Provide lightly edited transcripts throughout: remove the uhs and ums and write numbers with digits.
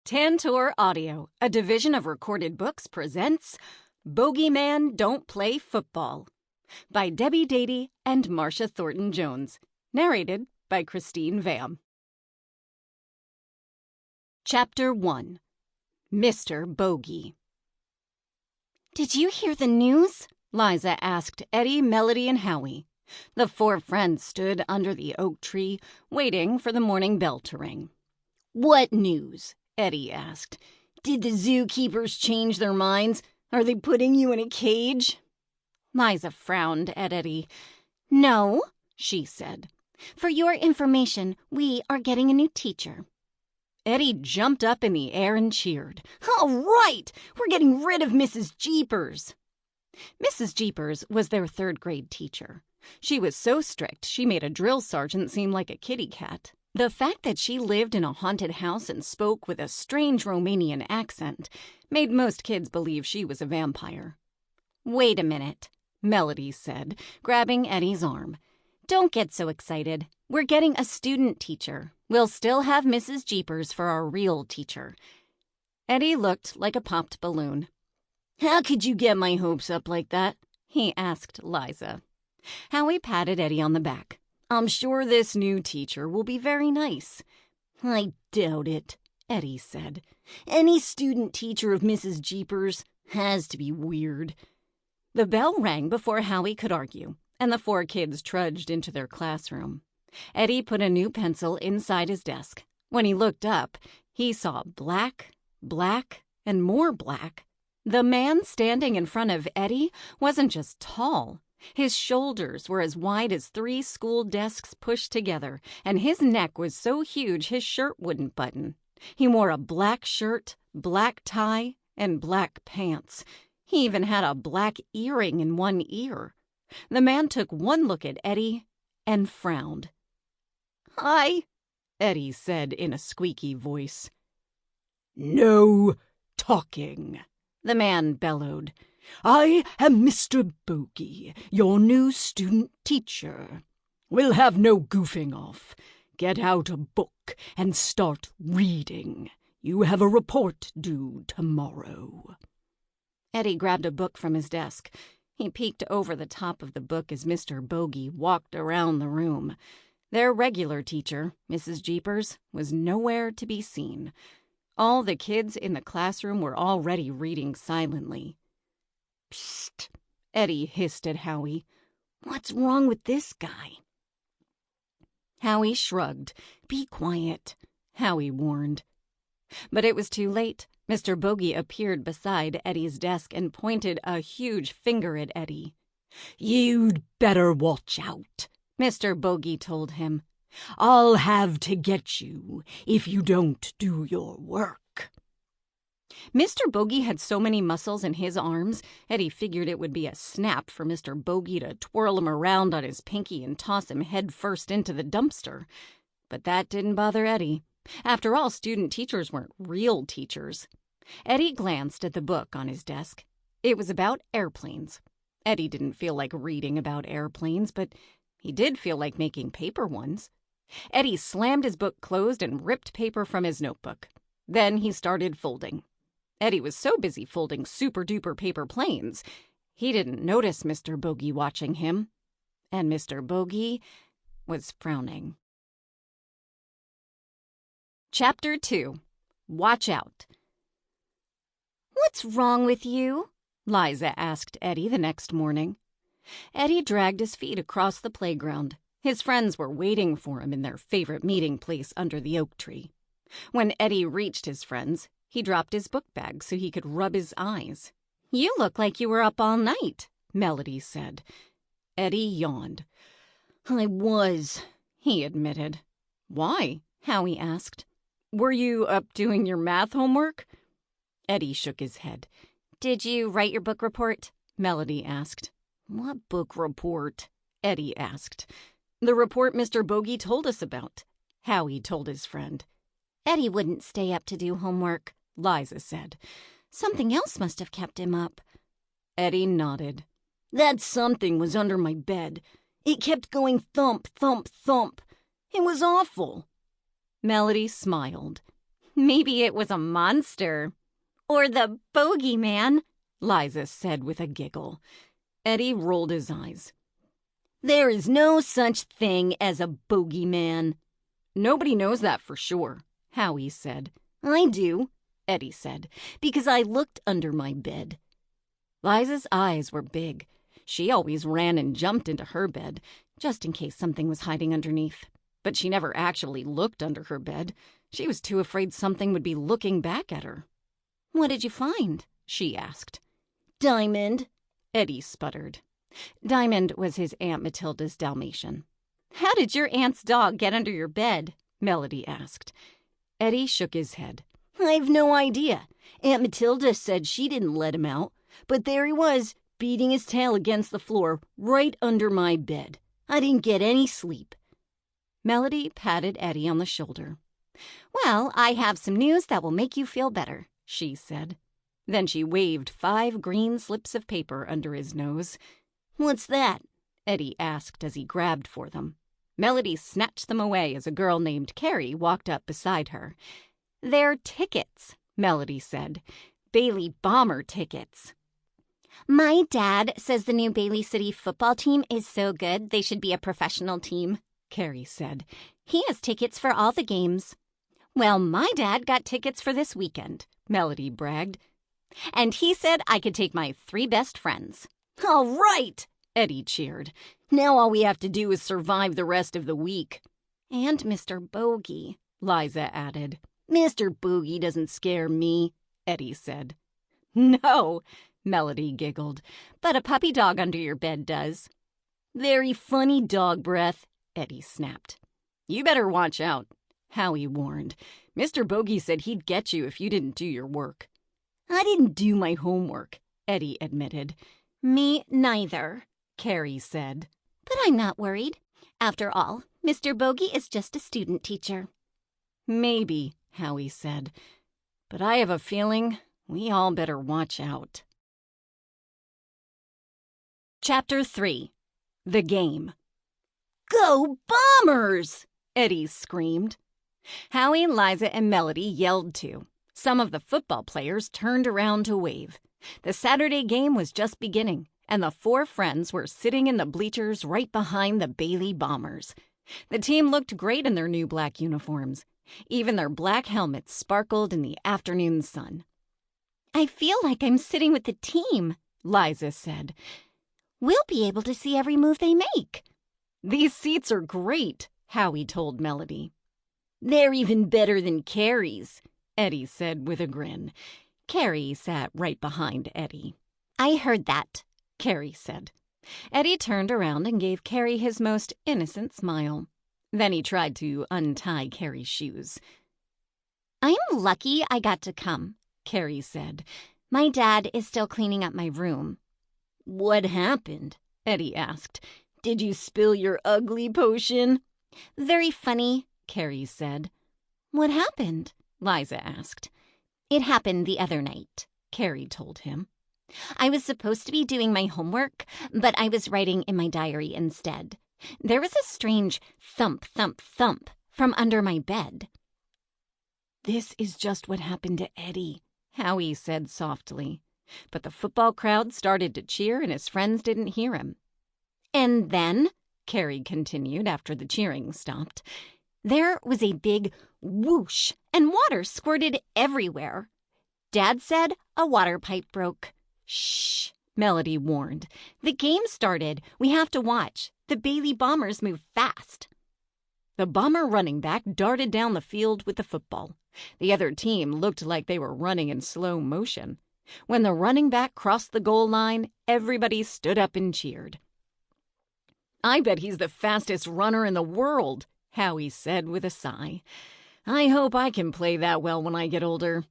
Tantor Audio, a division of Recorded Books, presents Bogeyman Don't Play Football by Debbie Dadey and Marcia Thornton Jones. Narrated by Khristine Hvam. Chapter 1. Mr. Bogey. "Did you hear the news?" Liza asked Eddie, Melody, and Howie. The four friends stood under the oak tree, waiting for the morning bell to ring. "What news?" Eddie asked. "Did the zookeepers change their minds? Are they putting you in a cage?" Liza frowned at Eddie. "No," she said. "For your information, we are getting a new teacher." Eddie jumped up in the air and cheered. "All right! We're getting rid of Mrs. Jeepers." Mrs. Jeepers was their third-grade teacher. She was so strict she made a drill sergeant seem like a kitty cat. The fact that she lived in a haunted house and spoke with a strange Romanian accent made most kids believe she was a vampire. "Wait a minute," Melody said, grabbing Eddie's arm. "Don't get so excited. We're getting a student teacher. We'll still have Mrs. Jeepers for our real teacher." Eddie looked like a popped balloon. "How could you get my hopes up like that?" he asked Liza. Howie patted Eddie on the back. "I'm sure this new teacher will be very nice." "I doubt it," Eddie said. "Any student teacher of Mrs. Jeepers has to be weird." The bell rang before Howie could argue, and the four kids trudged into their classroom. Eddie put a new pencil inside his desk. When he looked up, he saw black, and more black. The man standing in front of Eddie wasn't just tall. His shoulders were as wide as 3 school desks pushed together, and his neck was so huge his shirt wouldn't button. He wore a black shirt, black tie, and black pants. He even had a black earring in one ear. The man took one look at Eddie and frowned. "Hi," Eddie said in a squeaky voice. "No talking," the man bellowed. "I am Mr. Bogey, your new student teacher. We'll have no goofing off. Get out a book and start reading. You have a report due tomorrow." Eddie grabbed a book from his desk. He peeked over the top of the book as Mr. Bogey walked around the room. Their regular teacher, Mrs. Jeepers, was nowhere to be seen. All the kids in the classroom were already reading silently. "Psst," Eddie hissed at Howie. "What's wrong with this guy?" Howie shrugged. "Be quiet," Howie warned. But it was too late. Mr. Bogey appeared beside Eddie's desk and pointed a huge finger at Eddie. "You'd better watch out," Mr. Bogey told him. "I'll have to get you if you don't do your work." Mr. Bogey had so many muscles in his arms, Eddie figured it would be a snap for Mr. Bogey to twirl him around on his pinky and toss him head first into the dumpster. But that didn't bother Eddie. After all, student teachers weren't real teachers. Eddie glanced at the book on his desk. It was about airplanes. Eddie didn't feel like reading about airplanes, but he did feel like making paper ones. Eddie slammed his book closed and ripped paper from his notebook. Then he started folding. Eddie was so busy folding super-duper paper planes, he didn't notice Mr. Bogey watching him. And Mr. Bogey was frowning. Chapter 2. Watch Out. "What's wrong with you?" Liza asked Eddie the next morning. Eddie dragged his feet across the playground. His friends were waiting for him in their favorite meeting place under the oak tree. When Eddie reached his friends, he dropped his book bag so he could rub his eyes. "You look like you were up all night," Melody said. Eddie yawned. "I was," he admitted. "Why?" Howie asked. "Were you up doing your math homework?" Eddie shook his head. "Did you write your book report?" Melody asked. "What book report?" Eddie asked. "The report Mr. Bogey told us about," Howie told his friend. "Eddie wouldn't stay up to do homework," Liza said. "Something else must have kept him up." Eddie nodded. "That something was under my bed. It kept going thump, thump, thump. It was awful." Melody smiled. Maybe it was a monster. Or the Bogeyman, Liza said with a giggle. Eddie rolled his eyes. There is no such thing as a Bogeyman. Nobody knows that for sure, Howie said. I do, Eddie said, because I looked under my bed. Liza's eyes were big. She always ran and jumped into her bed, just in case something was hiding underneath. But she never actually looked under her bed. She was too afraid something would be looking back at her. What did you find? She asked. Diamond, Eddie sputtered. Diamond was his Aunt Matilda's Dalmatian. How did your aunt's dog get under your bed? Melody asked. Eddie shook his head. I've no idea. Aunt Matilda said she didn't let him out, but there he was, beating his tail against the floor right under my bed. I didn't get any sleep. Melody patted Eddie on the shoulder. Well, I have some news that will make you feel better, she said. Then she waved 5 green slips of paper under his nose. What's that? Eddie asked as he grabbed for them. Melody snatched them away as a girl named Carrie walked up beside her. They're tickets, Melody said. Bailey Bomber tickets. My dad says the new Bailey City football team is so good they should be a professional team, Carrie said. He has tickets for all the games. Well, my dad got tickets for this weekend, Melody bragged. And he said I could take my 3 best friends. All right, Eddie cheered. Now all we have to do is survive the rest of the week. And Mr. Bogey, Liza added. Mr. Bogey doesn't scare me, Eddie said. No, Melody giggled, but a puppy dog under your bed does. Very funny dog breath, Eddie snapped. You better watch out, Howie warned. Mr. Bogey said he'd get you if you didn't do your work. I didn't do my homework, Eddie admitted. Me neither, Carrie said. But I'm not worried. After all, Mr. Bogey is just a student teacher. Maybe, Howie said. But I have a feeling we all better watch out. Chapter 3. The Game. Go Bombers! Eddie screamed. Howie, Liza, and Melody yelled too. Some of the football players turned around to wave. The Saturday game was just beginning, and the 4 friends were sitting in the bleachers right behind the Bailey Bombers. The team looked great in their new black uniforms. Even their black helmets sparkled in the afternoon sun. I feel like I'm sitting with the team, Liza said. We'll be able to see every move they make. These seats are great, Howie told Melody. They're even better than Carrie's, Eddie said with a grin. Carrie sat right behind Eddie. I heard that, Carrie said. Eddie turned around and gave Carrie his most innocent smile. Then he tried to untie Carrie's shoes. I'm lucky I got to come, Carrie said. My dad is still cleaning up my room. What happened? Eddie asked. Did you spill your ugly potion? Very funny, Carrie said. What happened? Liza asked. It happened the other night, Carrie told him. I was supposed to be doing my homework, but I was writing in my diary instead. There was a strange thump, thump, thump from under my bed. This is just what happened to Eddie, Howie said softly. But the football crowd started to cheer and his friends didn't hear him. And then, Carrie continued after the cheering stopped, there was a big whoosh and water squirted everywhere. Dad said a water pipe broke. Shh, Melody warned. The game started. We have to watch. The Bailey Bombers move fast. The Bomber running back darted down the field with the football. The other team looked like they were running in slow motion. When the running back crossed the goal line, everybody stood up and cheered. I bet he's the fastest runner in the world, Howie said with a sigh. I hope I can play that well when I get older.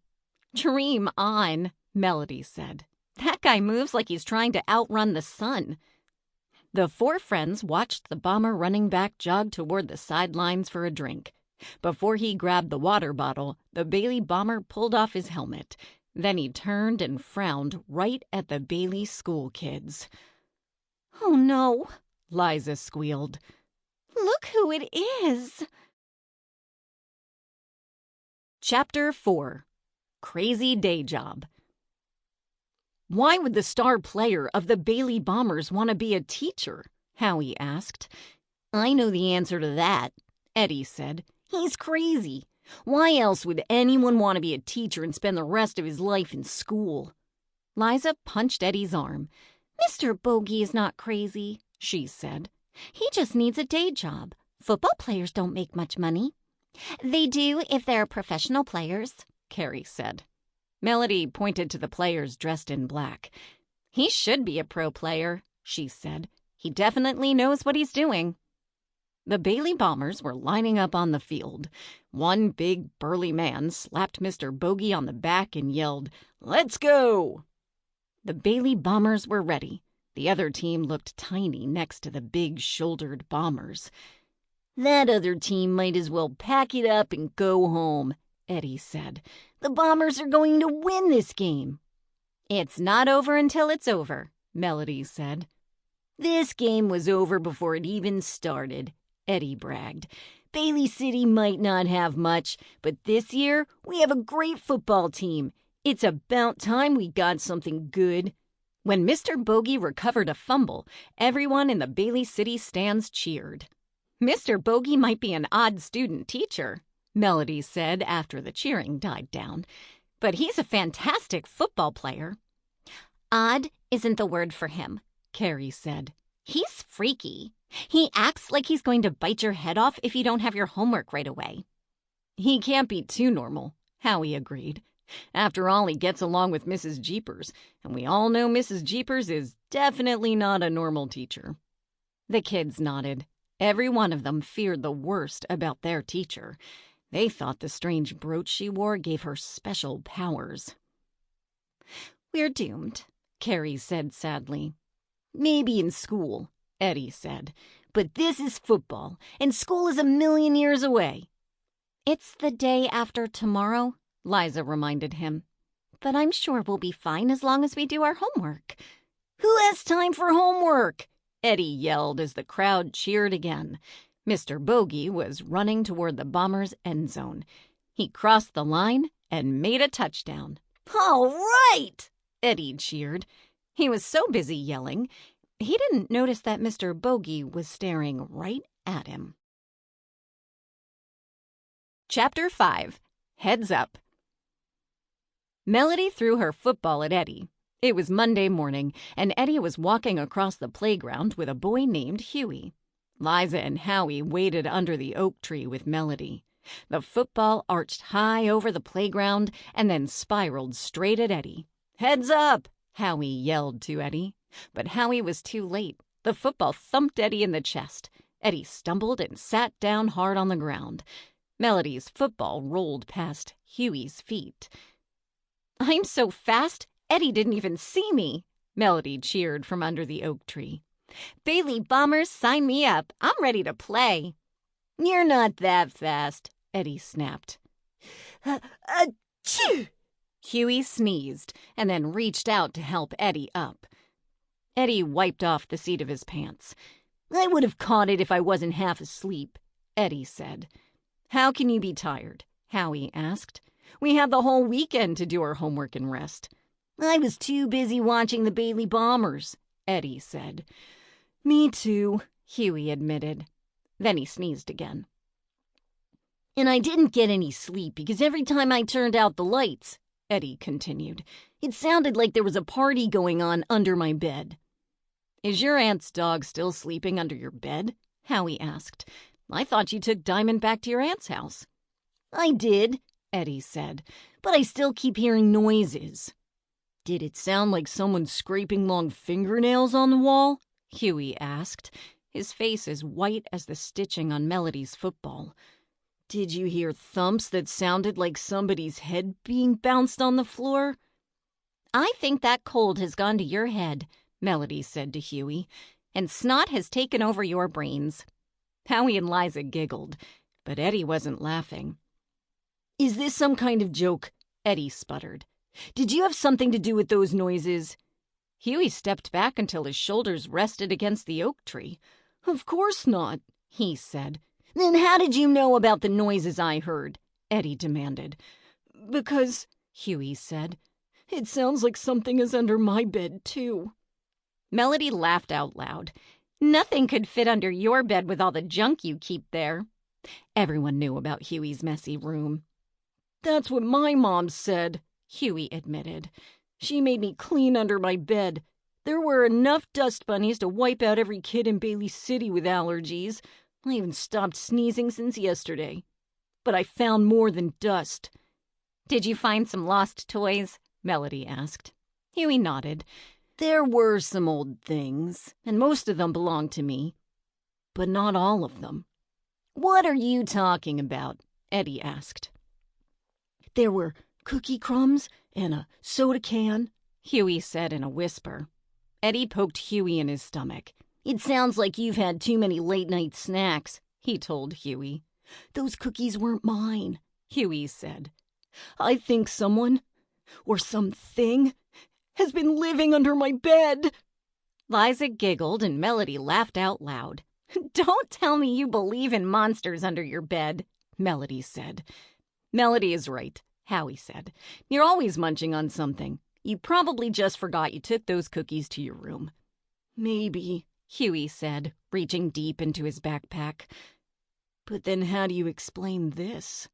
Dream on, Melody said. That guy moves like he's trying to outrun the sun. The 4 friends watched the Bomber running back jog toward the sidelines for a drink. Before he grabbed the water bottle, the Bailey Bomber pulled off his helmet. Then he turned and frowned right at the Bailey school kids. Oh no, Liza squealed. Look who it is. Chapter 4. Crazy Day Job. Why would the star player of the Bailey Bombers want to be a teacher? Howie asked. I know the answer to that, Eddie said. He's crazy. Why else would anyone want to be a teacher and spend the rest of his life in school? Liza punched Eddie's arm. Mr. Bogey is not crazy, she said. He just needs a day job. Football players don't make much money. They do if they're professional players, Carrie said. Melody pointed to the players dressed in black. He should be a pro player, she said. He definitely knows what he's doing. The Bailey Bombers were lining up on the field. One big, burly man slapped Mr. Bogey on the back and yelled, "Let's go!" The Bailey Bombers were ready. The other team looked tiny next to the big-shouldered Bombers. That other team might as well pack it up and go home, Eddie said. The Bombers are going to win this game. It's not over until it's over, Melody said. This game was over before it even started, Eddie bragged. Bailey City might not have much, but this year we have a great football team. It's about time we got something good. When Mr. Bogey recovered a fumble, everyone in the Bailey City stands cheered. Mr. Bogey might be an odd student teacher, Melody said after the cheering died down, but he's a fantastic football player. Odd isn't the word for him, Carrie said. He's freaky. He acts like he's going to bite your head off if you don't have your homework right away. He can't be too normal, Howie agreed. After all, he gets along with Mrs. Jeepers, and we all know Mrs. Jeepers is definitely not a normal teacher. The kids nodded. Every one of them feared the worst about their teacher. They thought the strange brooch she wore gave her special powers. We're doomed, Carrie said sadly. Maybe in school, Eddie said. But this is football, and school is 1,000,000 years away. It's the day after tomorrow, Liza reminded him. But I'm sure we'll be fine as long as we do our homework. Who has time for homework? Eddie yelled as the crowd cheered again. Mr. Bogey was running toward the Bombers' end zone. He crossed the line and made a touchdown. All right! Eddie cheered. He was so busy yelling, he didn't notice that Mr. Bogey was staring right at him. Chapter 5. Heads Up. Melody threw her football at Eddie. It was Monday morning, and Eddie was walking across the playground with a boy named Huey. Liza and Howie waited under the oak tree with Melody. The football arched high over the playground and then spiraled straight at Eddie. Heads up! Howie yelled to Eddie. But Howie was too late. The football thumped Eddie in the chest. Eddie stumbled and sat down hard on the ground. Melody's football rolled past Huey's feet. I'm so fast, Eddie didn't even see me, Melody cheered from under the oak tree. Bailey Bombers, sign me up. I'm ready to play. You're not that fast, Eddie snapped. Achoo! Huey sneezed and then reached out to help Eddie up. Eddie wiped off the seat of his pants. I would have caught it if I wasn't half asleep, Eddie said. How can you be tired? Howie asked. We had the whole weekend to do our homework and rest. I was too busy watching the Bailey Bombers, Eddie said. Me too, Huey admitted. Then he sneezed again. And I didn't get any sleep because every time I turned out the lights, Eddie continued, it sounded like there was a party going on under my bed. Is your aunt's dog still sleeping under your bed? Howie asked. I thought you took Diamond back to your aunt's house. I did, Eddie said, but I still keep hearing noises. Did it sound like someone scraping long fingernails on the wall? Huey asked, his face as white as the stitching on Melody's football. Did you hear thumps that sounded like somebody's head being bounced on the floor? I think that cold has gone to your head, Melody said to Huey, and snot has taken over your brains. Howie and Liza giggled, but Eddie wasn't laughing. Is this some kind of joke? Eddie sputtered. Did you have something to do with those noises? Huey stepped back until his shoulders rested against the oak tree. Of course not, he said. Then how did you know about the noises I heard? Eddie demanded. "Because," Huey said, "it sounds like something is under my bed, too." Melody laughed out loud. "Nothing could fit under your bed with all the junk you keep there." Everyone knew about Huey's messy room. "That's what my mom said," Huey admitted. "She made me clean under my bed. There were enough dust bunnies to wipe out every kid in Bailey City with allergies. I even stopped sneezing since yesterday. But I found more than dust." "Did you find some lost toys?" Melody asked. Huey nodded. "There were some old things, and most of them belonged to me. But not all of them." "What are you talking about?" Eddie asked. "There were cookie crumbs and a soda can," Huey said in a whisper. Eddie poked Huey in his stomach. "It sounds like you've had too many late-night snacks," he told Huey. "Those cookies weren't mine," Huey said. "I think someone, or something, has been living under my bed." Liza giggled and Melody laughed out loud. "Don't tell me you believe in monsters under your bed," Melody said. "Melody is right," Howie said. "You're always munching on something. You probably just forgot you took those cookies to your room." "Maybe," Huey said, reaching deep into his backpack. "But then how do you explain this?"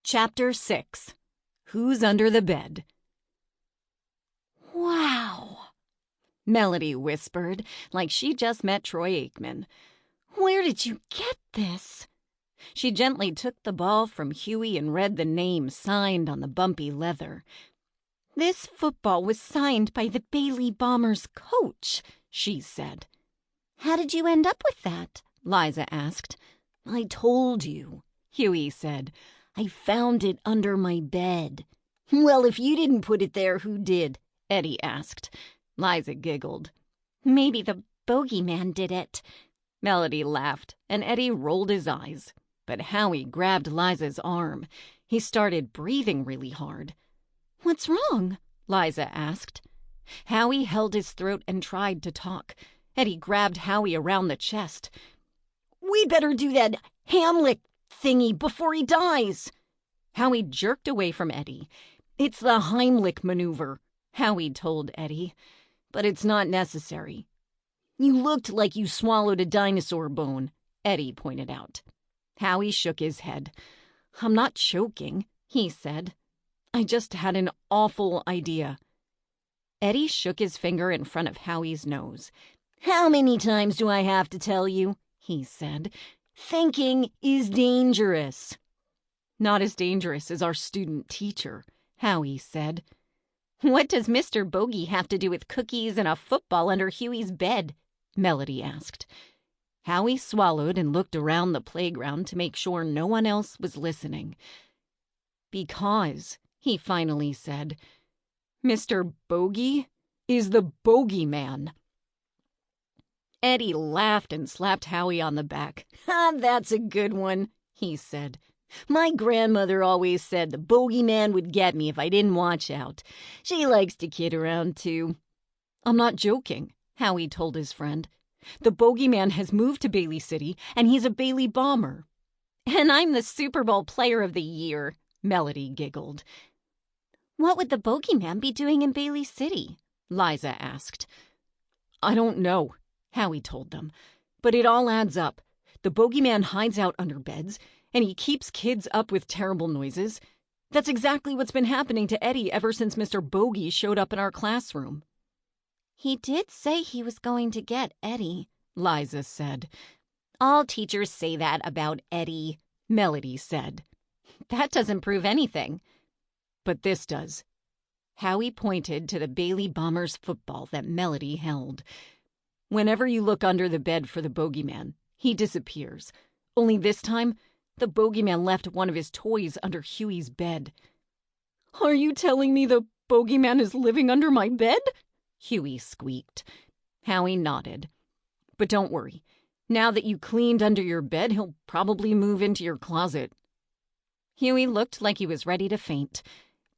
Chapter 6. Who's Under the Bed? "Wow," Melody whispered, like she just met Troy Aikman. "Where did you get this?" She gently took the ball from Huey and read the name signed on the bumpy leather. "This football was signed by the Bailey Bombers' coach," she said. "How did you end up with that?" Liza asked. "I told you," Huey said. "I found it under my bed." "Well, if you didn't put it there, who did?" Eddie asked. Liza giggled. "Maybe the Bogeyman did it." Melody laughed, and Eddie rolled his eyes. But Howie grabbed Liza's arm. He started breathing really hard. "What's wrong?" Liza asked. Howie held his throat and tried to talk. Eddie grabbed Howie around the chest. "We'd better do that Hamlet thingy before he dies." Howie jerked away from Eddie. "It's the Heimlich maneuver," Howie told Eddie. "But it's not necessary." "You looked like you swallowed a dinosaur bone," Eddie pointed out. Howie shook his head. "I'm not choking," he said. "I just had an awful idea." Eddie shook his finger in front of Howie's nose. "How many times do I have to tell you?" he said. "Thinking is dangerous." "Not as dangerous as our student teacher," Howie said. "What does Mr. Bogey have to do with cookies and a football under Huey's bed?" Melody asked. Howie swallowed and looked around the playground to make sure no one else was listening. "Because," he finally said, "Mr. Bogey is the Bogeyman." Eddie laughed and slapped Howie on the back. "That's a good one," he said. "My grandmother always said the Bogeyman would get me if I didn't watch out. She likes to kid around, too." "I'm not joking," Howie told his friend. "The Bogeyman has moved to Bailey City, and he's a Bailey Bomber." "And I'm the Super Bowl Player of the Year," Melody giggled. "What would the Bogeyman be doing in Bailey City?" Liza asked. "I don't know," Howie told them. "But it all adds up. The Bogeyman hides out under beds, and he keeps kids up with terrible noises. That's exactly what's been happening to Eddie ever since Mr. Bogey showed up in our classroom." "He did say he was going to get Eddie," Liza said. "All teachers say that about Eddie," Melody said. "That doesn't prove anything." "But this does." Howie pointed to the Bailey Bombers football that Melody held. "Whenever you look under the bed for the Bogeyman, he disappears. Only this time, the Bogeyman left one of his toys under Huey's bed." "Are you telling me the Bogeyman is living under my bed?" Huey squeaked. Howie nodded. "But don't worry. Now that you cleaned under your bed, he'll probably move into your closet." Huey looked like he was ready to faint.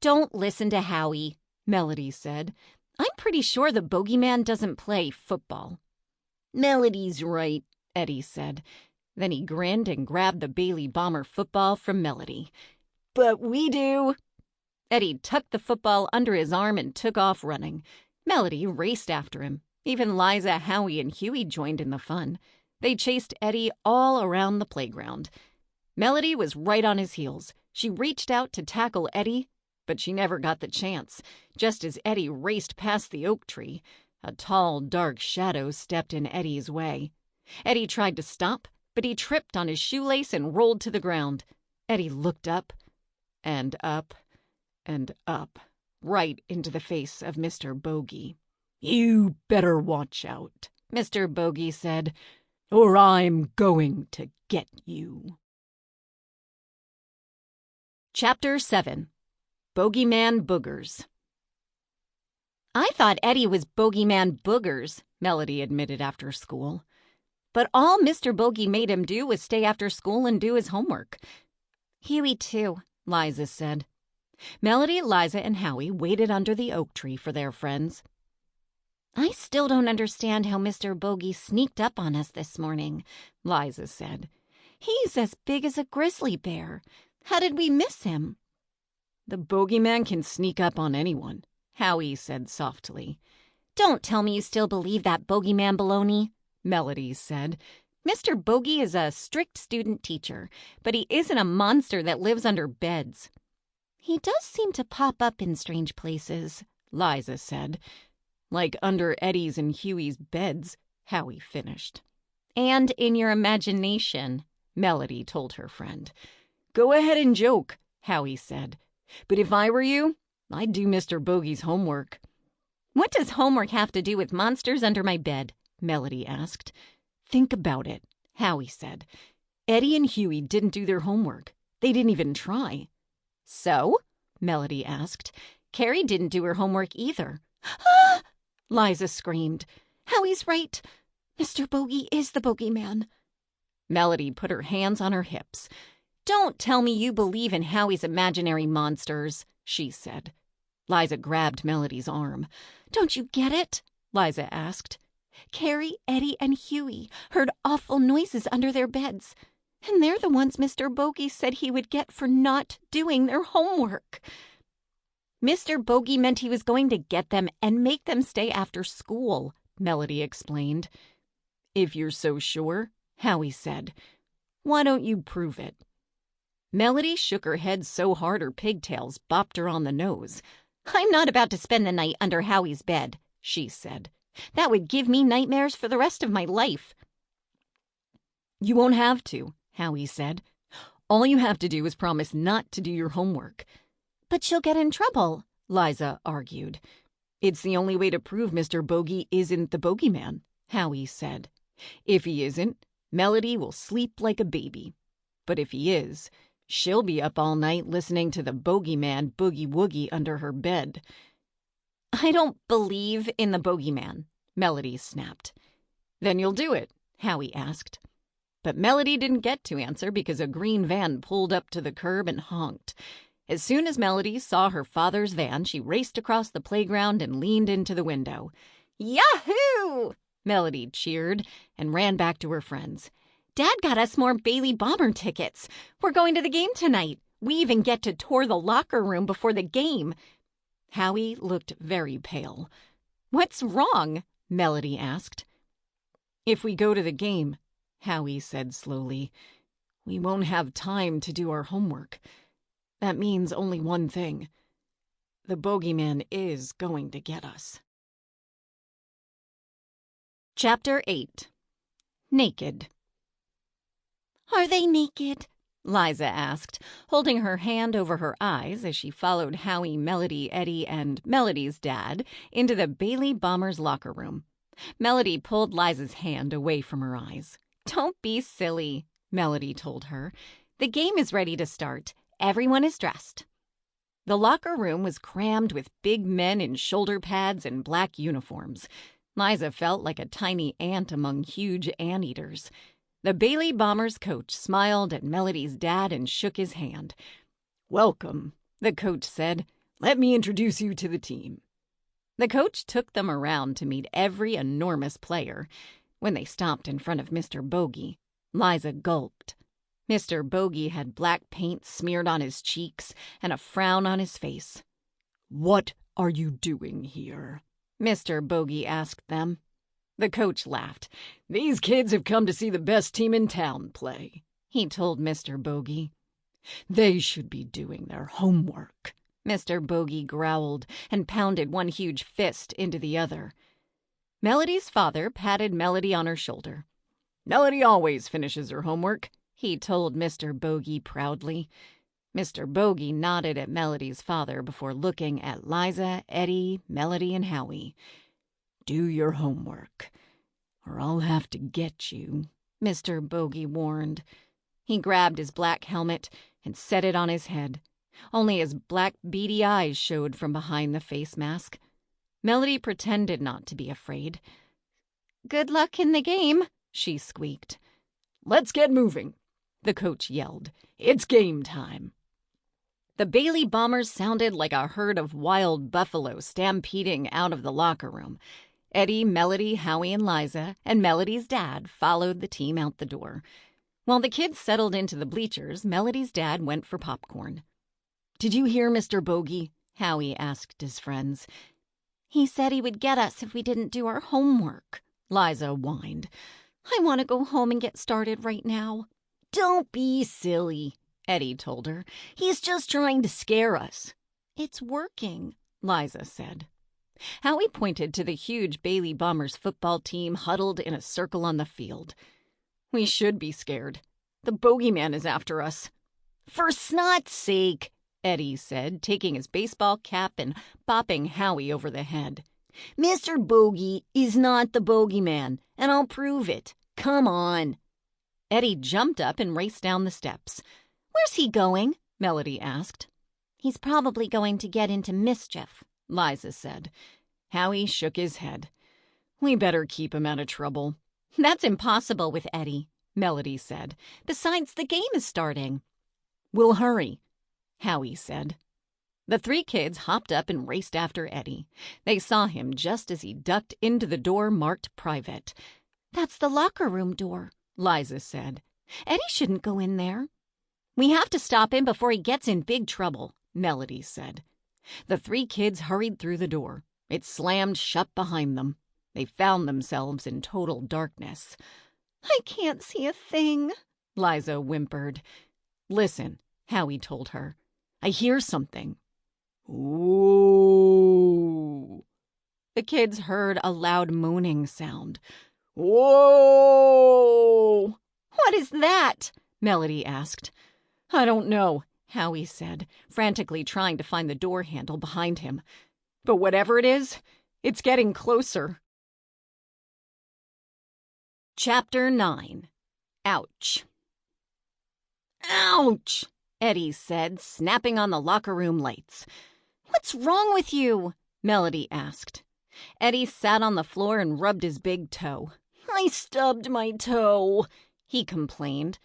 "Don't listen to Howie," Melody said. "I'm pretty sure the Bogeyman doesn't play football." "Melody's right," Eddie said. Then he grinned and grabbed the Bailey Bomber football from Melody. "But we do." Eddie tucked the football under his arm and took off running. Melody raced after him. Even Liza, Howie, and Huey joined in the fun. They chased Eddie all around the playground. Melody was right on his heels. She reached out to tackle Eddie, but she never got the chance. Just as Eddie raced past the oak tree, a tall, dark shadow stepped in Eddie's way. Eddie tried to stop, but he tripped on his shoelace and rolled to the ground. Eddie looked up and up and up, right into the face of Mr. Bogey. "You better watch out," Mr. Bogey said, "or I'm going to get you." Chapter 7. Bogeyman Boogers. "I thought Eddie was Bogeyman Boogers," Melody admitted after school. "But all Mr. Bogey made him do was stay after school and do his homework." "Huey, too," Liza said. Melody, Liza, and Howie waited under the oak tree for their friends. "I still don't understand how Mr. Bogey sneaked up on us this morning," Liza said. "He's as big as a grizzly bear. How did we miss him?" "The Bogeyman can sneak up on anyone," Howie said softly. "Don't tell me you still believe that Bogeyman baloney," Melody said. "Mr. Bogey is a strict student teacher, but he isn't a monster that lives under beds." "He does seem to pop up in strange places," Liza said. "Like under Eddie's and Huey's beds," Howie finished. "And in your imagination," Melody told her friend. "Go ahead and joke," Howie said. "But if I were you, I'd do Mr. Bogey's homework." "What does homework have to do with monsters under my bed?" Melody asked. "Think about it," Howie said. "Eddie and Huey didn't do their homework. They didn't even try." "So?" Melody asked. "Carrie didn't do her homework either." "Ah!" Liza screamed. "Howie's right. Mr. Bogey is the Bogeyman." Melody put her hands on her hips. "Don't tell me you believe in Howie's imaginary monsters," she said. Liza grabbed Melody's arm. "Don't you get it?" Liza asked. "Carrie, Eddie, and Huey heard awful noises under their beds, and they're the ones Mr. Bogey said he would get for not doing their homework." "Mr. Bogey meant he was going to get them and make them stay after school," Melody explained. "If you're so sure," Howie said, "why don't you prove it?" Melody shook her head so hard her pigtails bopped her on the nose. "I'm not about to spend the night under Howie's bed," she said. "That would give me nightmares for the rest of my life." "You won't have to," Howie said. "All you have to do is promise not to do your homework." "But you'll get in trouble," Liza argued. "It's the only way to prove Mr. Bogey isn't the Bogeyman," Howie said. "If he isn't, Melody will sleep like a baby. But if he is, she'll be up all night listening to the Bogeyman boogie-woogie under her bed." "I don't believe in the Bogeyman," Melody snapped. "Then you'll do it?" Howie asked. But Melody didn't get to answer because a green van pulled up to the curb and honked. As soon as Melody saw her father's van, she raced across the playground and leaned into the window. "Yahoo!" Melody cheered and ran back to her friends. "Dad got us more Bailey Bomber tickets. We're going to the game tonight. We even get to tour the locker room before the game." Howie looked very pale. "What's wrong?" Melody asked. "If we go to the game," Howie said slowly, "we won't have time to do our homework. That means only one thing. The Bogeyman is going to get us." Chapter 8. Naked. "Are they naked?" Liza asked, holding her hand over her eyes as she followed Howie, Melody, Eddie, and Melody's dad into the Bailey Bombers' locker room. Melody pulled Liza's hand away from her eyes. "Don't be silly," Melody told her. "The game is ready to start. Everyone is dressed." The locker room was crammed with big men in shoulder pads and black uniforms. Liza felt like a tiny ant among huge anteaters. The Bailey Bombers coach smiled at Melody's dad and shook his hand. "Welcome," the coach said. "Let me introduce you to the team." The coach took them around to meet every enormous player. When they stopped in front of Mr. Bogey, Liza gulped. Mr. Bogey had black paint smeared on his cheeks and a frown on his face. "What are you doing here?" Mr. Bogey asked them. The coach laughed. "These kids have come to see the best team in town play," he told Mr. Bogey. "They should be doing their homework." Mr. Bogey growled and pounded one huge fist into the other. Melody's father patted Melody on her shoulder. "Melody always finishes her homework," he told Mr. Bogey proudly. Mr. Bogey nodded at Melody's father before looking at Liza, Eddie, Melody, and Howie. "Do your homework, or I'll have to get you," Mr. Bogey warned. He grabbed his black helmet and set it on his head. Only his black beady eyes showed from behind the face mask. Melody pretended not to be afraid. "Good luck in the game," she squeaked. "Let's get moving," the coach yelled. "It's game time." The Bailey Bombers sounded like a herd of wild buffalo stampeding out of the locker room. Eddie, Melody, Howie, and Liza, and Melody's dad followed the team out the door. While the kids settled into the bleachers, Melody's dad went for popcorn. "Did you hear Mr. Bogey?" Howie asked his friends. "He said he would get us if we didn't do our homework," Liza whined. "I want to go home and get started right now." "Don't be silly," Eddie told her. "He's just trying to scare us." "It's working," Liza said. Howie pointed to the huge Bailey Bombers football team huddled in a circle on the field. "We should be scared. The Bogeyman is after us." "For snot's sake," Eddie said, taking his baseball cap and bopping Howie over the head. "Mr. Bogey is not the Bogeyman, and I'll prove it. Come on." Eddie jumped up and raced down the steps. "Where's he going?" Melody asked. "He's probably going to get into mischief," Liza said. Howie shook his head. "We better keep him out of trouble." "That's impossible with Eddie," Melody said. "Besides, the game is starting." "We'll hurry," Howie said. The three kids hopped up and raced after Eddie. They saw him just as he ducked into the door marked private. "That's the locker room door," Liza said. "Eddie shouldn't go in there." "We have to stop him before he gets in big trouble," Melody said. The three kids hurried through the door. It slammed shut behind them. They found themselves in total darkness. "I can't see a thing," Liza whimpered. "Listen," Howie told her. "I hear something." "Ooh." The kids heard a loud moaning sound. "Whoa!" "What is that?" Melody asked. "I don't know," Howie said, frantically trying to find the door handle behind him. "But whatever it is, it's getting closer." Chapter 9. Ouch. "Ouch!" Eddie said, snapping on the locker room lights. "What's wrong with you?" Melody asked. Eddie sat on the floor and rubbed his big toe. "I stubbed my toe," he complained.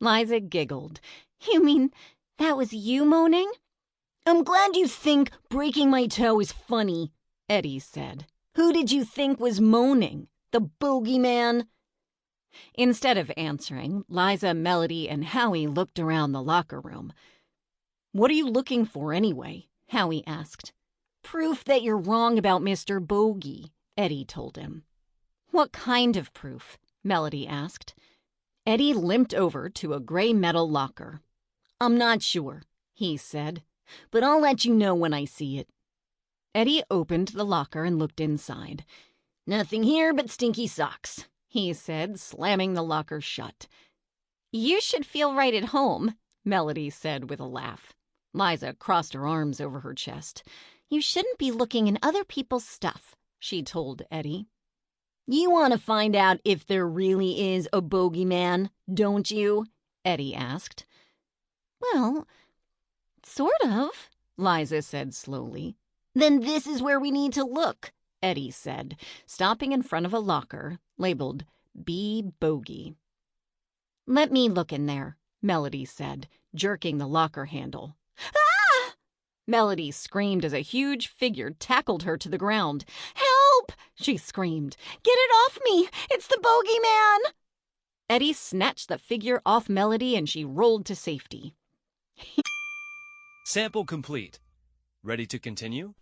Liza giggled. "You mean that was you moaning?" "I'm glad you think breaking my toe is funny," Eddie said. "Who did you think was moaning? The Bogeyman?" Instead of answering, Liza, Melody, and Howie looked around the locker room. "What are you looking for anyway?" Howie asked. "Proof that you're wrong about Mr. Bogey," Eddie told him. "What kind of proof?" Melody asked. Eddie limped over to a gray metal locker. "I'm not sure," he said, "but I'll let you know when I see it." Eddie opened the locker and looked inside. "Nothing here but stinky socks," he said, slamming the locker shut. "You should feel right at home," Melody said with a laugh. Liza crossed her arms over her chest. "You shouldn't be looking in other people's stuff," she told Eddie. "You want to find out if there really is a Bogeyman, don't you?" Eddie asked. "Well, sort of," Liza said slowly. "Then this is where we need to look," Eddie said, stopping in front of a locker labeled B. Bogey. "Let me look in there," Melody said, jerking the locker handle. "Ah!" Melody screamed as a huge figure tackled her to the ground. "Help!" she screamed. "Get it off me! It's the Bogeyman!" Eddie snatched the figure off Melody and she rolled to safety. Sample complete. Ready to continue?